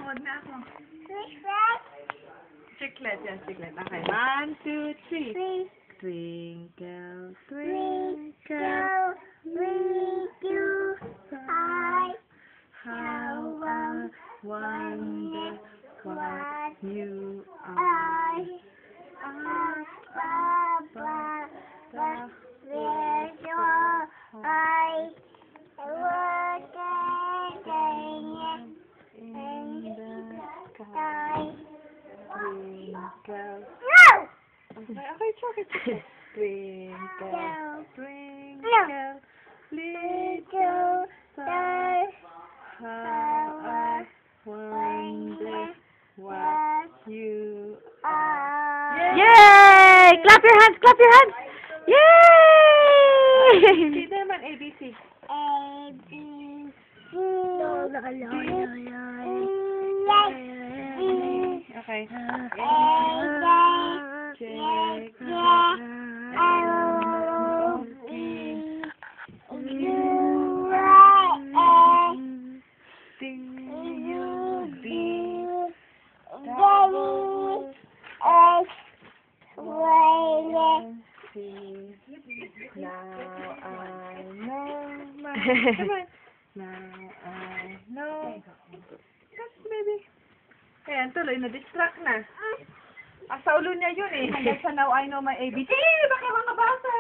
Manood na ako. Chiclet. Yan, chiclet. Okay. 1, 2, 3. Twinkle, twinkle, little eye, how I wonder what you are. Baba, where's your eye? Look at In the sky, sky. twinkle. No! Okay, chocolate. Twinkle, No. twinkle, little star, how I wonder what you are. Yay! Clap your hands! Clap your hands! Yay! Sino naman ABC? A, B, C, Okay. Check. Now I know my... Come on. Now I know. Yes, baby. Ayan, tuloy na. Distract na. Sa ulo niya yun eh. Hanggang sa now I know my ABC. Baka makabasa.